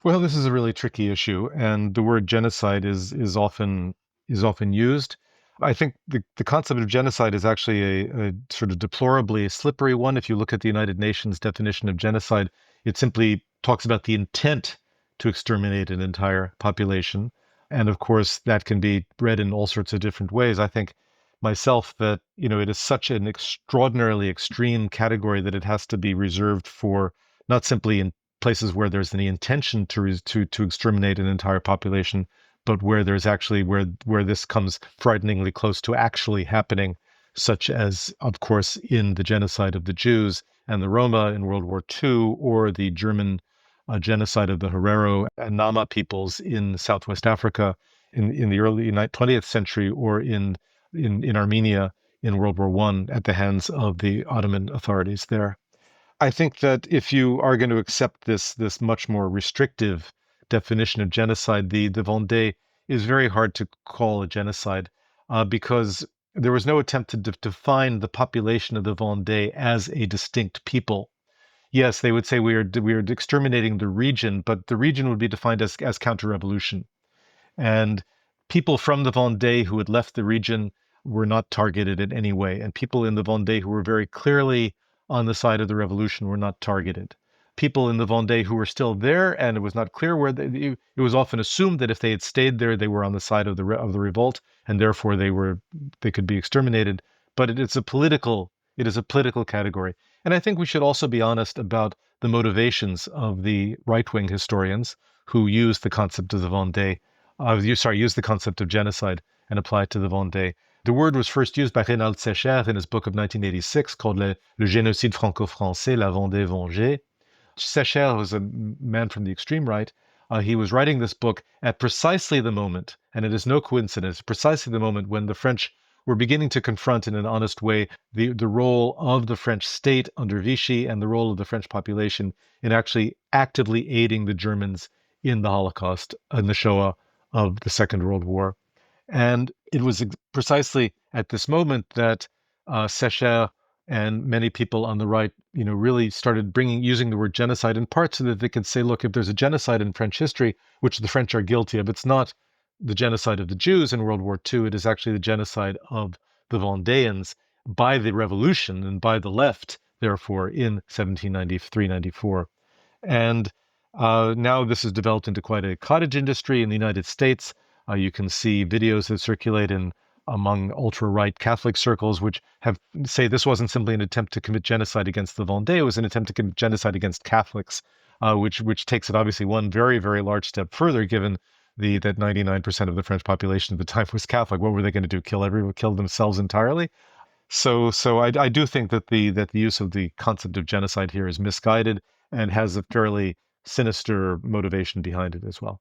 Well, this is a really tricky issue, and the word genocide is often used. I think the concept of genocide is actually a sort of deplorably slippery one. If you look at the United Nations definition of genocide, it simply talks about the intent to exterminate an entire population. And of course, that can be read in all sorts of different ways. I think myself that, it is such an extraordinarily extreme category that it has to be reserved for not simply in places where there's any intention to exterminate an entire population, but where there's actually where this comes frighteningly close to actually happening, such as, of course, in the genocide of the Jews and the Roma in World War II, or the German genocide of the Herero and Nama peoples in Southwest Africa in the early 20th century, or in Armenia in World War One at the hands of the Ottoman authorities there. I think that if you are going to accept this much more restrictive definition of genocide, the Vendée is very hard to call a genocide because there was no attempt to define the population of the Vendée as a distinct people. Yes, they would say we are exterminating the region, but the region would be defined as counter-revolution. And people from the Vendée who had left the region were not targeted in any way. And people in the Vendée who were very clearly on the side of the revolution were not targeted. People in the Vendée who were still there, and it was not clear it was often assumed that if they had stayed there, they were on the side of the revolt, and therefore they could be exterminated. But it is a political category. And I think we should also be honest about the motivations of the right-wing historians who use the concept of the Vendée use the concept of genocide and apply it to the Vendée. The word was first used by Reynald Secher in his book of 1986 called Le Génocide franco-français, la Vendée vengée. Secher was a man from the extreme right. He was writing this book at precisely the moment, and it is no coincidence, precisely the moment when the French were beginning to confront in an honest way the role of the French state under Vichy and the role of the French population in actually actively aiding the Germans in the Holocaust and the Shoah of the Second World War. And it was precisely at this moment that Secher and many people on the right, really started using the word genocide in part so that they could say, look, if there's a genocide in French history, which the French are guilty of, it's not the genocide of the Jews in World War II. It is actually the genocide of the Vendéans by the revolution and by the left, therefore, in 1793-94. And now this has developed into quite a cottage industry in the United States. You can see videos that circulate among ultra-right Catholic circles, which say this wasn't simply an attempt to commit genocide against the Vendée, it was an attempt to commit genocide against Catholics, which takes it obviously one very, very large step further, given that 99% of the French population at the time was Catholic. What were they going to do? Kill themselves entirely? So I do think that the use of the concept of genocide here is misguided and has a fairly sinister motivation behind it as well.